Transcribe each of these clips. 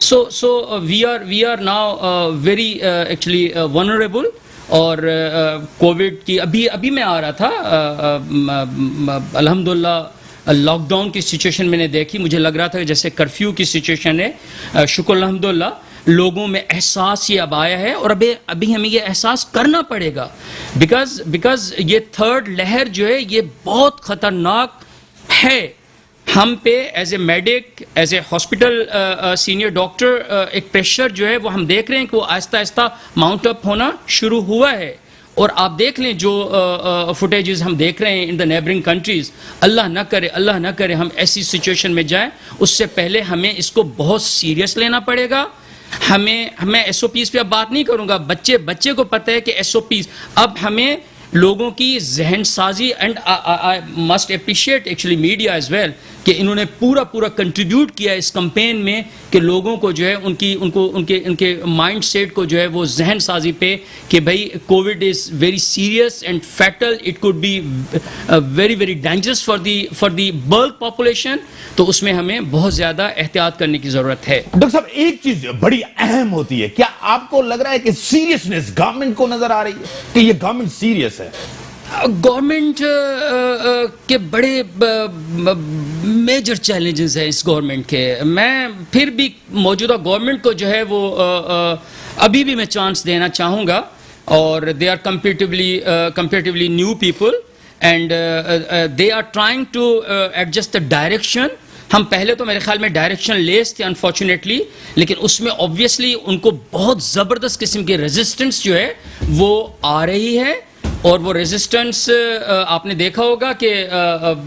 So we are now very actually vulnerable اور Covid کی ابھی میں آ رہا تھا الحمدللہ لاک ڈاؤن کی سچویشن میں نے دیکھی, مجھے لگ رہا تھا کہ جیسے کرفیو کی سچویشن ہے. شکر الحمدللہ لوگوں میں احساس یہ اب آیا ہے, اور ابھی ہمیں یہ احساس کرنا پڑے گا, بیکاز یہ تھرڈ لہر جو ہے یہ بہت خطرناک ہے. ہم پہ as a Medak, as a hospital senior doctor ایک پریشر جو ہے وہ ہم دیکھ رہے ہیں کہ وہ آہستہ آہستہ ماؤنٹ اپ ہونا شروع ہوا ہے. اور آپ دیکھ لیں جو فوٹیجز ہم دیکھ رہے ہیں ان دا نیبرنگ کنٹریز, اللہ نہ کرے ہم ایسی سچویشن میں جائیں. اس سے پہلے ہمیں اس کو بہت سیریس لینا پڑے گا. میں ایس او پیز پہ اب بات نہیں کروں گا, بچے کو پتہ ہے کہ ایس او پیز, اب ہمیں لوگوں کی ذہن سازی, and I must appreciate actually media as well کہ انہوں نے پورا کنٹریبیوٹ کیا اس کمپین میں کہ لوگوں کو جو ہے ان کے مائنڈ سیٹ کو جو ہے وہ ذہن سازی پہ کہ بھائی covid is very serious and fatal, it could be very very dangerous for the bulk population. تو اس میں ہمیں بہت زیادہ احتیاط کرنے کی ضرورت ہے. ڈاکٹر صاحب ایک چیز بڑی اہم ہوتی ہے, کیا آپ کو لگ رہا ہے کہ سیریسنس گورنمنٹ کو نظر آ رہی ہے کہ یہ گورنمنٹ سیریس ہے؟ گورنمنٹ کے بڑے میجر چیلنجز ہیں اس گورنمنٹ کے. میں پھر بھی موجودہ گورنمنٹ کو جو ہے وہ ابھی بھی میں چانس دینا چاہوں گا, اور they are comparatively new people and they are trying to adjust the direction. ہم پہلے تو میرے خیال میں ڈائریکشن لیس تھے انفارچونیٹلی, لیکن اس میں اوبویسلی ان کو بہت زبردست قسم کی ریزسٹنس جو ہے وہ آ رہی ہے. اور وہ ریزسٹنس آپ نے دیکھا ہوگا کہ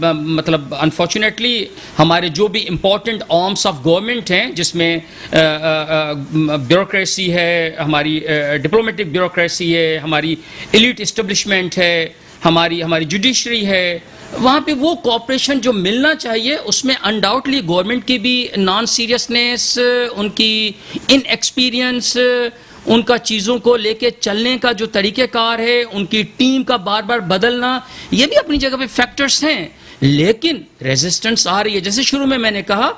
مطلب انفارچونیٹلی ہمارے جو بھی امپورٹنٹ آرمس آف گورنمنٹ ہیں, جس میں بیوروکریسی ہے, ہماری ڈپلومیٹک بیوروکریسی ہے, ہماری ایلیٹ اسٹیبلشمنٹ ہے, ہماری جوڈیشری ہے, وہاں پہ وہ کوآپریشن جو ملنا چاہیے اس میں انڈاؤٹلی گورنمنٹ کی بھی نان سیریسنس, ان کی ان ایکسپیرینس, ان کا چیزوں کو لے کے چلنے کا جو طریقہ کار ہے, ان کی ٹیم کا بار بار بدلنا, یہ بھی اپنی جگہ پہ فیکٹرز ہیں. لیکن ریزسٹنس آ رہی ہے. جیسے شروع میں نے کہا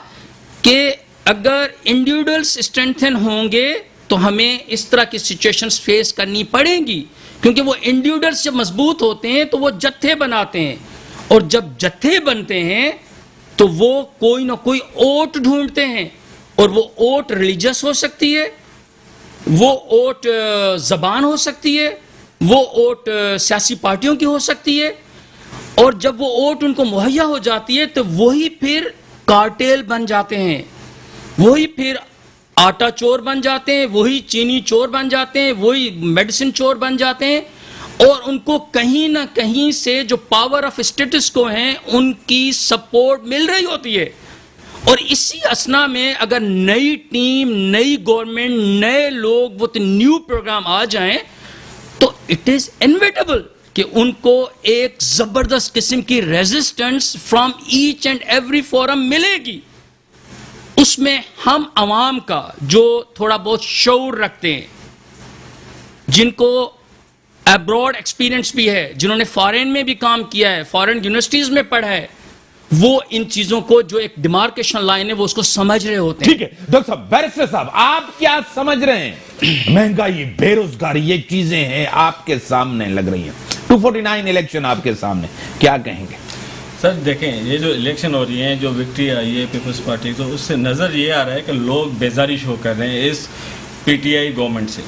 کہ اگر انڈیویڈولز اسٹرینتھن ہوں گے تو ہمیں اس طرح کی سچویشنز فیس کرنی پڑیں گی, کیونکہ وہ انڈیویڈولز جب مضبوط ہوتے ہیں تو وہ جتھے بناتے ہیں, اور جب جتھے بنتے ہیں تو وہ کوئی نہ کوئی اوٹ ڈھونڈتے ہیں, اور وہ اوٹ ریلیجس ہو سکتی ہے, وہ اوٹ زبان ہو سکتی ہے, وہ اوٹ سیاسی پارٹیوں کی ہو سکتی ہے. اور جب وہ اوٹ ان کو مہیا ہو جاتی ہے تو وہی پھر کارٹیل بن جاتے ہیں, وہی پھر آٹا چور بن جاتے ہیں, وہی چینی چور بن جاتے ہیں, وہی میڈیسن چور بن جاتے ہیں, اور ان کو کہیں نہ کہیں سے جو پاور آف اسٹیٹس کو ہیں ان کی سپورٹ مل رہی ہوتی ہے. اور اسی اسنا میں اگر نئی ٹیم, نئی گورنمنٹ, نئے لوگ, وہ نیو پروگرام آ جائیں تو اٹ از انویٹیبل کہ ان کو ایک زبردست قسم کی resistance from each and every forum ملے گی. اس میں ہم عوام کا جو تھوڑا بہت شعور رکھتے ہیں, جن کو ابراڈ ایکسپیرینس بھی ہے, جنہوں نے فارن میں بھی کام کیا ہے, فارن یونیورسٹیز میں پڑھا ہے, وہ ان چیزوں کو جو ایک ڈیمارکیشن لائن ہے وہ اس کو سمجھ رہے ہوتے ہیں. ٹھیک ہے ڈاکٹر صاحب, بیرسٹر صاحب آپ کیا سمجھ رہے ہیں؟ مہنگائی, بے روزگاری, یہ چیزیں ہیں آپ کے سامنے لگ رہی ہیں, 249 الیکشن آپ کے سامنے, کیا کہیں گے؟ سر دیکھیں, یہ جو الیکشن ہو رہی ہیں, جو وکٹری آئی ہے پیپلز پارٹی, تو اس سے نظر یہ آ رہا ہے کہ لوگ بیزاری شو کر رہے ہیں اس پی ٹی آئی گورنمنٹ سے,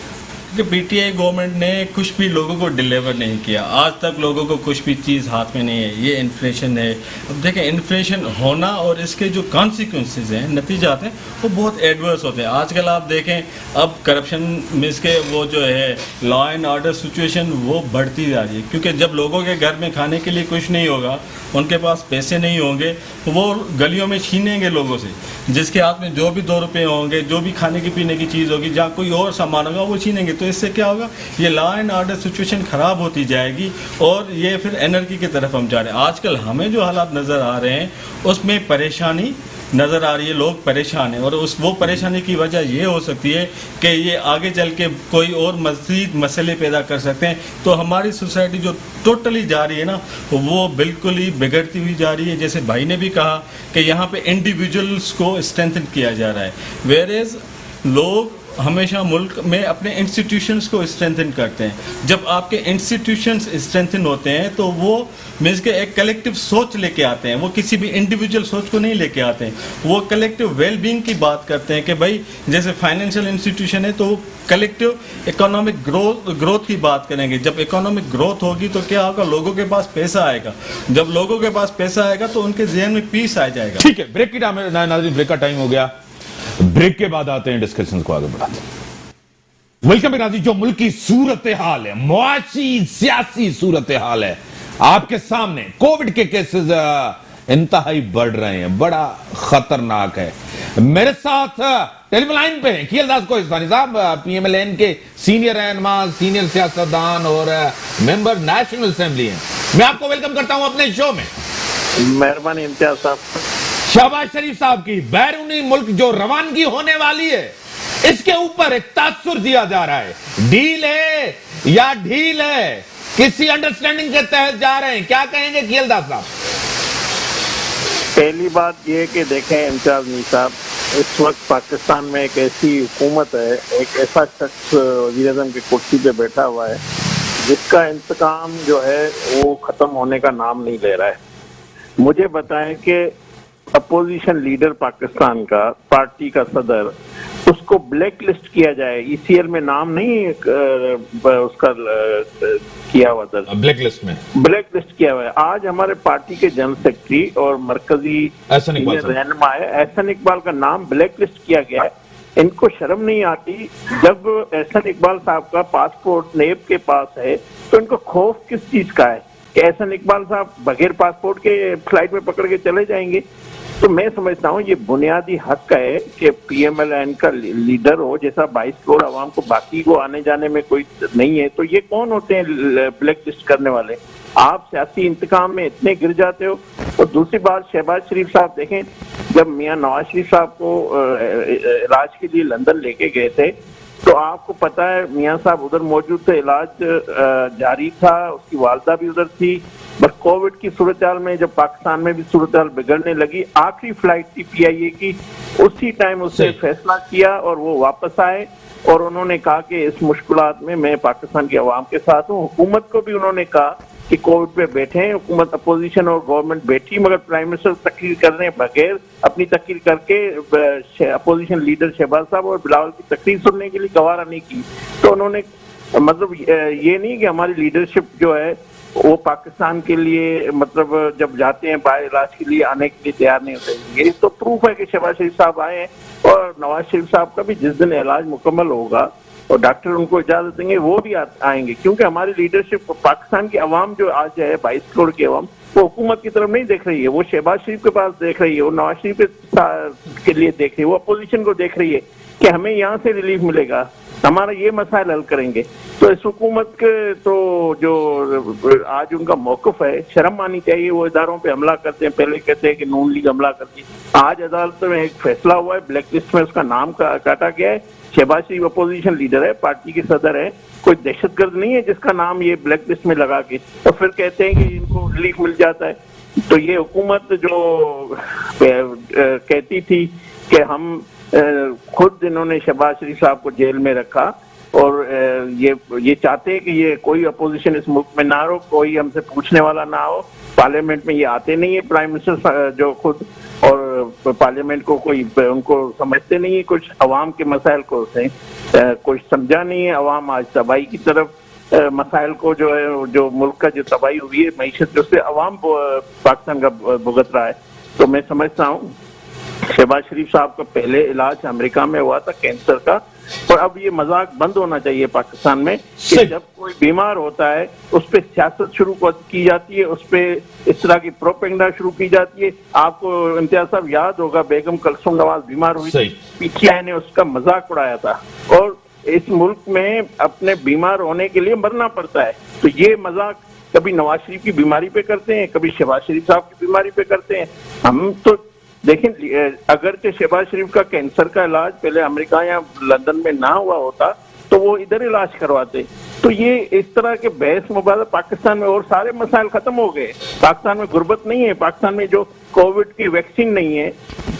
کہ پی ٹی آئی گورنمنٹ نے کچھ بھی لوگوں کو ڈیلیور نہیں کیا. آج تک لوگوں کو کچھ بھی چیز ہاتھ میں نہیں ہے. یہ انفلیشن ہے. اب دیکھیں انفلیشن ہونا اور اس کے جو کانسیکوینسز ہیں, نتیجات ہیں, وہ بہت ایڈورس ہوتے ہیں. آج کل آپ دیکھیں اب کرپشن مس کے وہ جو ہے لا اینڈ آرڈر سچویشن وہ بڑھتی جا رہی ہے, کیونکہ جب لوگوں کے گھر میں کھانے کے لیے کچھ نہیں ہوگا, ان کے پاس پیسے نہیں ہوں گے, وہ گلیوں میں چھینیں گے لوگوں سے. جس کے ہاتھ میں جو بھی 2 روپے ہوں گے, جو بھی کھانے کی پینے کی چیز ہوگی, جہاں کوئی اور سامان ہوگا وہ چھینیں گے. تو اس سے کیا ہوگا, یہ لا اینڈ آرڈر سچویشن خراب ہوتی جائے گی, اور یہ پھر انرکی کی طرف ہم جا رہے ہیں. آج کل ہمیں جو حالات نظر آ رہے ہیں اس میں پریشانی نظر آ رہی ہے, لوگ پریشان ہیں, اور وہ پریشانی کی وجہ یہ ہو سکتی ہے کہ یہ آگے چل کے کوئی اور مزید مسئلے پیدا کر سکتے ہیں. تو ہماری سوسائٹی جو ٹوٹلی جا رہی ہے نا, وہ بالکل ہی بگڑتی ہوئی جا رہی ہے. جیسے بھائی نے بھی کہا کہ یہاں پہ انڈیویجولس کو اسٹرینتھن کیا جا رہا ہے, ویئر ایز لوگ ہمیشہ ملک میں اپنے انسٹیٹیوشنز کو اسٹرینتھن کرتے ہیں. جب آپ کے انسٹیٹیوشنز اسٹرینتھن ہوتے ہیں تو وہ مینس کہ ایک کلیکٹیو سوچ لے کے آتے ہیں, وہ کسی بھی انڈیویجول سوچ کو نہیں لے کے آتے ہیں, وہ کلیکٹیو ویل بینگ کی بات کرتے ہیں کہ بھائی جیسے فائنینشیل انسٹیٹیوشن ہے تو کلیکٹیو اکنامک گروتھ کی بات کریں گے. جب اکنامک گروتھ ہوگی تو کیا ہوگا, لوگوں کے پاس پیسہ آئے گا. جب لوگوں کے پاس پیسہ آئے گا تو ان کے ذہن میں پیس آ جائے گا. ٹھیک ہے, بریک کی ناظرین, بریک کا ٹائم ہو گیا. بریک کے بعد آتے ہیں ڈسکشن کو آگے بڑھاتے ہیں. ویلکم ناظرین, جو ملک کی صورتحال ہے, معاشی سیاسی صورتحال ہے آپ کے سامنے, کووڈ کے کیسز انتہائی بڑھ رہے ہیں, بڑا خطرناک ہے. میرے ساتھ ٹیلی فون لائن پہ ہیں کھیل داس کوہستانی صاحب, پی ایم ایل این کے سینئر رہنما, سینئر سیاستدان اور ممبر نیشنل اسمبلی ہیں. میں آپ کو ویلکم کرتا ہوں اپنے شو میں. مہربانی امتیاز صاحب. شہباز شریف صاحب کی بیرونی ملک جو روانگی ہونے والی ہے, اس کے اوپر ایک تاثر دیا جا رہا ہے. ڈیل ہے یا ڈھیل ہے, کسی انڈرسٹینڈنگ کے تحت جا رہے ہیں, کیا کہیں گے کھیل داس صاحب؟ پہلی بات یہ کہ دیکھیں امتیاز نہیں صاحب, اس وقت پاکستان میں ایک ایسی حکومت ہے, ایک ایسا شخص وزیر اعظم کی کرسی پہ بیٹھا ہوا ہے جس کا انتقام جو ہے وہ ختم ہونے کا نام نہیں لے رہا ہے. مجھے بتائیں کہ اپوزیشن لیڈر پاکستان کا, پارٹی کا صدر, اس کو بلیک لسٹ کیا جائے, ای سی ایل میں نام نہیں اس کا کیا ہوا تھا, بلیک لسٹ میں بلیک لسٹ کیا ہوا ہے. آج ہمارے پارٹی کے جنرل سیکرٹری اور مرکزی رہنما ہے احسن اقبال کا نام بلیک لسٹ کیا گیا ہے. ان کو شرم نہیں آتی؟ جب احسن اقبال صاحب کا پاسپورٹ نیب کے پاس ہے تو ان کو خوف کس چیز کا ہے کہ احسن اقبال صاحب بغیر پاسپورٹ کے فلائٹ میں پکڑ کے چلے جائیں گے؟ تو میں سمجھتا ہوں یہ بنیادی حق ہے کہ پی ایم ایل این کا لیڈر ہو, جیسا 22 کروڑ عوام کو باقی کو آنے جانے میں کوئی نہیں ہے. تو یہ کون ہوتے ہیں بلیک لسٹ کرنے والے؟ آپ سیاسی انتقام میں اتنے گر جاتے ہو. اور دوسری بات, شہباز شریف صاحب دیکھیں, جب میاں نواز شریف صاحب کو علاج کے لیے لندن لے کے گئے تھے تو آپ کو پتا ہے میاں صاحب ادھر موجود تھے, علاج جاری تھا, اس کی والدہ بھی ادھر تھی. بس کووڈ کی صورتحال میں جب پاکستان میں بھی صورتحال بگڑنے لگی, آخری فلائٹ تھی پی آئی اے کی, اسی ٹائم اس نے فیصلہ کیا اور وہ واپس آئے اور انہوں نے کہا کہ اس مشکلات میں پاکستان کے عوام کے ساتھ ہوں. حکومت کو بھی انہوں نے کہا کہ کووڈ پہ بیٹھے ہیں, حکومت اپوزیشن اور گورنمنٹ بیٹھی, مگر پرائم منسٹر تقریر کرنے بغیر اپنی تقریر کر کے اپوزیشن لیڈر شہباز صاحب اور بلاول کی تقریر سننے کے لیے گوارا نہیں کی. تو انہوں نے مطلب یہ نہیں کہ ہماری لیڈرشپ جو ہے وہ پاکستان کے لیے مطلب جب جاتے ہیں باہر علاج کے لیے آنے کے لیے تیار نہیں ہوتے. یہ تو پروف ہے کہ شہباز شریف صاحب آئے ہیں, اور نواز شریف صاحب کا بھی جس دن علاج مکمل ہوگا اور ڈاکٹر ان کو اجازت دیں گے وہ بھی آئیں گے. کیونکہ ہماری لیڈرشپ, پاکستان کی عوام جو آج ہے 22 کروڑ کی عوام, وہ حکومت کی طرف نہیں دیکھ رہی ہے, وہ شہباز شریف کے پاس دیکھ رہی ہے, وہ نواز شریف کے لیے دیکھ رہی ہے, وہ اپوزیشن کو دیکھ رہی ہے کہ ہمیں یہاں سے ریلیف ملے گا, ہمارا یہ مسائل حل کریں گے. تو اس حکومت کے تو جو آج ان کا موقف ہے, شرم آنی چاہیے. وہ اداروں پہ حملہ کرتے ہیں, پہلے کہتے ہیں کہ نون لیگ حملہ کرتی ہے, آج عدالت میں ایک فیصلہ ہوا ہے, بلیک لسٹ میں اس کا نام کاٹا گیا ہے. شہباز شریف اپوزیشن لیڈر ہے, پارٹی کے صدر ہے, کوئی دہشت گرد نہیں ہے جس کا نام یہ بلیک لسٹ میں لگا کے اور پھر کہتے ہیں کہ ان کو ریلیف مل جاتا ہے. تو یہ حکومت جو کہتی تھی کہ ہم خود انہوں نے شہباز شریف صاحب کو جیل میں رکھا اور یہ چاہتے ہیں کہ یہ کوئی اپوزیشن اس ملک میں نہ ہو, کوئی ہم سے پوچھنے والا نہ ہو. پارلیمنٹ میں یہ آتے نہیں ہے پرائم منسٹر جو خود, اور پارلیمنٹ کو کوئی ان کو سمجھتے نہیں ہے, کچھ عوام کے مسائل کو کچھ سمجھا نہیں ہے. عوام آج تباہی کی طرف مسائل کو جو ہے, جو ملک کا جو تباہی ہوئی ہے معیشت, جو سے عوام پاکستان کا بھگت رہا ہے. تو میں سمجھتا ہوں شہباز شریف صاحب کا پہلے علاج امریکہ میں ہوا تھا کینسر کا, اور اب یہ مذاق بند ہونا چاہیے پاکستان میں کہ جب کوئی بیمار ہوتا ہے اس پہ سیاست شروع کی جاتی ہے, اس پہ اس طرح کی پروپیگنڈا شروع کی جاتی ہے. آپ کو امتیاز صاحب یاد ہوگا بیگم کلثوم نواز بیمار ہوئی تھی, پی ٹی آئی نے اس کا مذاق اڑایا تھا, اور اس ملک میں اپنے بیمار ہونے کے لیے مرنا پڑتا ہے. تو یہ مذاق کبھی نواز شریف کی بیماری پہ کرتے ہیں, کبھی شہباز شریف صاحب کی بیماری پہ کرتے ہیں. ہم تو دیکھیں, اگرچہ شہباز شریف کا کینسر کا علاج پہلے امریکہ یا لندن میں نہ ہوا ہوتا تو وہ ادھر علاج کرواتے. تو یہ اس طرح کے بحث مباحثہ پاکستان میں, اور سارے مسائل ختم ہو گئے. پاکستان میں غربت نہیں ہے, پاکستان میں جو کووڈ کی ویکسین نہیں ہے,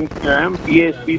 MQM, PSP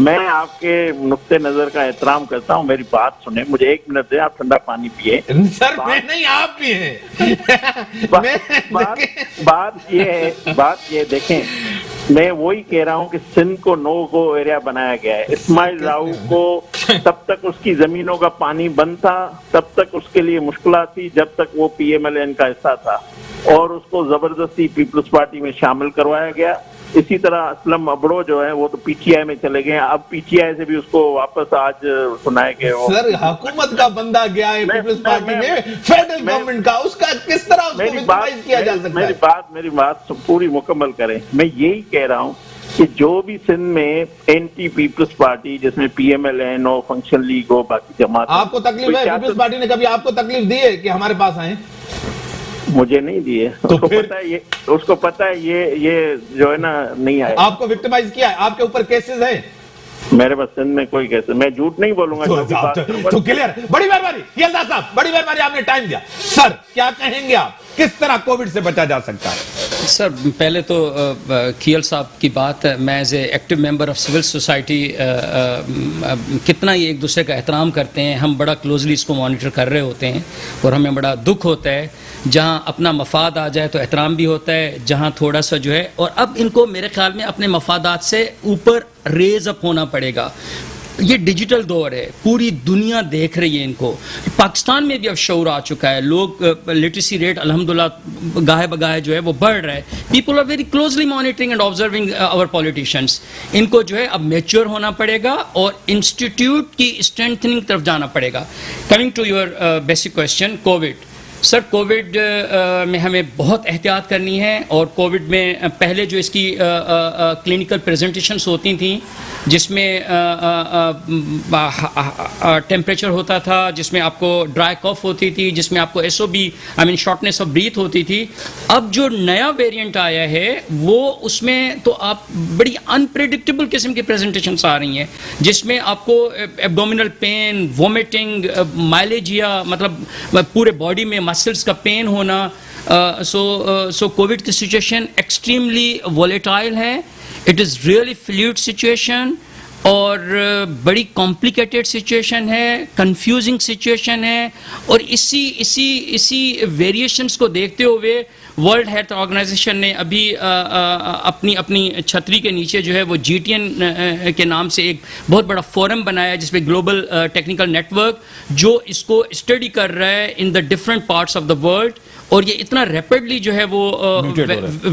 میں آپ کے نقطۂ نظر کا احترام کرتا ہوں, میری بات سنیں, مجھے 1 منٹ دیں, آپ ٹھنڈا پانی پیے. سر میں نہیں, آپ بھی ہیں. بات یہ دیکھیں, میں وہی کہہ رہا ہوں کہ سندھ کو نو گو ایریا بنایا گیا ہے. اسماعیل راؤ کو تب تک اس کی زمینوں کا پانی بند تھا, تب تک اس کے لیے مشکلات تھی, جب تک وہ پی ایم ایل این کا حصہ تھا, اور اس کو زبردستی پیپلز پارٹی میں شامل کروایا گیا. اسی طرح اسلم ابڑو جو ہے وہ تو پی ٹی آئی میں چلے گئے ہیں, اب پی ٹی آئی سے بھی اس کو واپس آج سنائے کہ سر حکومت کا بندہ گیا ہے پیپلز پارٹی میں, فیڈرل گورنمنٹ کا, اس کا کس طرح اس کو وکٹمائز کیا جا سکتا ہے؟ میری بات پوری مکمل کریں. میں یہی کہہ رہا ہوں کہ جو بھی سندھ میں اینٹی پیپلز پارٹی, جس میں پی ایم ایل این ہو, فنکشن لیگ ہو, باقی جماعت, آپ کو تکلیف ہے؟ پیپلز پارٹی نے کبھی آپ کو تکلیف دی ہے کہ ہمارے پاس آئیں؟ مجھے نہیں دیے. اس کو پتا ہے یہ جو ہے نا نہیں آئے. آپ کو وکٹمائز کیا ہے؟ آپ کے اوپر کیسز ہیں؟ میرے پاس سندھ میں کوئی کیسز, میں جھوٹ نہیں بولوں گا. تو کلیئر. بڑی مہربانی یلدا صاحب, بڑی مہربانی, آپ نے ٹائم دیا. سر کیا کہیں گے آپ, کس طرح کووڈ سے بچا جا سکتا ہے؟ سر پہلے تو کھیل صاحب کی بات, میں as a active member of civil society کتنا ہی ایک دوسرے کا احترام کرتے ہیں, ہم بڑا کلوزلی اس کو مانیٹر کر رہے ہوتے ہیں, اور ہمیں بڑا دکھ ہوتا ہے جہاں اپنا مفاد آ جائے تو احترام بھی ہوتا ہے, جہاں تھوڑا سا جو ہے, اور اب ان کو میرے خیال میں اپنے مفادات سے اوپر ریز اپ ہونا پڑے گا. یہ ڈیجیٹل دور ہے, پوری دنیا دیکھ رہی ہے ان کو. پاکستان میں بھی اب شعور آ چکا ہے, لوگ لٹریسی ریٹ الحمدللہ گاہے بگاہے جو ہے وہ بڑھ رہا ہے. People are very closely monitoring and observing our politicians. ان کو جو ہے اب میچور ہونا پڑے گا اور انسٹیٹیوٹ کی اسٹرینتھنگ طرف جانا پڑے گا. Coming to your basic question, COVID. Sir COVID میں ہمیں بہت احتیاط کرنی ہے, اور کووڈ میں پہلے جو اس کی کلینکل پریزنٹیشنس ہوتی تھیں, جس میں ٹیمپریچر ہوتا تھا, جس میں آپ کو ڈرائی کاف ہوتی تھی, جس میں آپ کو S O B shortness of breath ہوتی تھی. اب جو نیا ویریئنٹ آیا ہے وہ اس میں تو آپ بڑی انپریڈکٹیبل قسم کی پریزنٹیشنس آ رہی ہیں, جس میں آپ کو ایبڈومینل پین, وومیٹنگ, مائلیجیا, مطلب پورے باڈی میں مسلس کا پین ہونا. سو کووڈ کی سچویشن ایکسٹریملی وولیٹائل ہے. It is really fluid situation, اور بڑی کمپلیکیٹڈ سچویشن ہے, کنفیوزنگ سچویشن ہے. اور اسی ویریشنس کو دیکھتے ہوئے ورلڈ ہیلتھ آرگنائزیشن نے ابھی اپنی چھتری کے نیچے جو ہے وہ GTN کے نام سے ایک بہت بڑا فورم بنایا, جس میں گلوبل ٹیکنیکل نیٹ ورک جو اس کو اسٹڈی کر رہا ہے in the different parts of the world. اور یہ اتنا ریپڈلی جو ہے وہ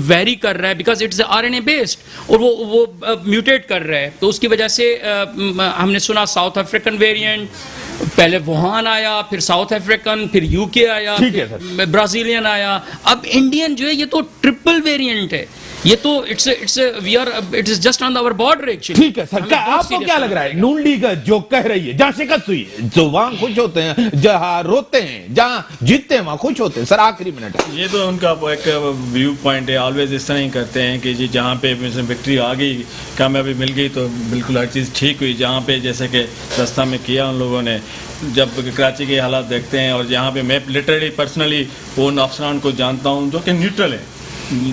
ویری کر رہا ہے, بیکاز اٹس RNA بیسڈ, اور وہ میوٹیٹ کر رہا ہے. تو اس کی وجہ سے ہم نے سنا ساؤتھ افریقن ویریئنٹ, پہلے ووہان آیا, پھر ساؤتھ افریقن, پھر UK آیا, برازیلین آیا, اب انڈین جو ہے یہ تو ٹرپل ویریئنٹ ہے. یہ تو it is just on our border actually. ٹھیک ہے سر, آپ کو کیا لگ رہا ہے نون لیگ جو کہہ رہی ہے, جہاں شکست ہوئی ہے تو وہاں خوش ہوتے ہیں, جہاں روتے ہیں, جہاں جیتتے ہیں وہاں خوش ہوتے ہیں؟ سر آخری منٹ ہے. یہ تو ان کا ایک ویو پوائنٹ ہے, آلویز اس طرح ہی کرتے ہیں کہ جی جہاں پہ وکٹری آ گئی, کامیابی مل گئی تو بالکل ہر چیز ٹھیک ہوئی. جہاں پہ جیسے کہ رستہ میں کیا ان لوگوں نے, جب کراچی کے حالات دیکھتے ہیں, اور جہاں پہ میں لٹرلی پرسنلی ان افسران کو جانتا ہوں جو کہ نیوٹرل ہیں,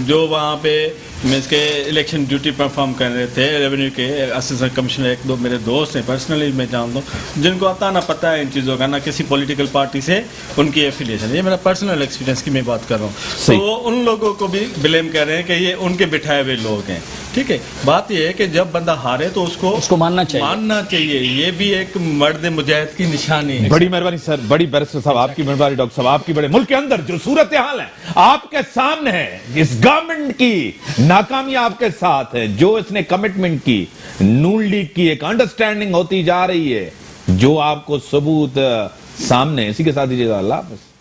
جو وہاں پہ مینس کے الیکشن ڈیوٹی پرفارم کر رہے تھے, ریونیو کے اسسٹنٹ کمشنر, ایک دو میرے دوست ہیں پرسنلی میں جانتا ہوں, جن کو عطا نہ پتہ ہے ان چیزوں کا, نہ کسی پولیٹیکل پارٹی سے ان کی ایفیلیشن. یہ میرا پرسنل ایکسپیرینس کی میں بات کر رہا ہوں. تو وہ ان لوگوں کو بھی بلیم کر رہے ہیں کہ یہ ان کے بٹھائے ہوئے لوگ ہیں. ٹھیک ہے, بات یہ ہے کہ جب بندہ ہارے تو اس کو ماننا چاہیے. یہ بھی ایک مرد مجاہد کی نشانی ہے. بڑی مہربانی سر, بڑی بیرسٹر صاحب آپ کی مہربانی, ڈاکٹر صاحب آپ کی, بڑے ملک کے اندر جو صورتحال ہے آپ کے سامنے ہے, اس گورنمنٹ کی ناکامی آپ کے ساتھ ہے, جو اس نے کمٹمنٹ کی, نون لیگ کی ایک انڈرسٹینڈنگ ہوتی جا رہی ہے, جو آپ کو ثبوت سامنے. اسی کے ساتھ دیجیے گا, اللہ حافظ.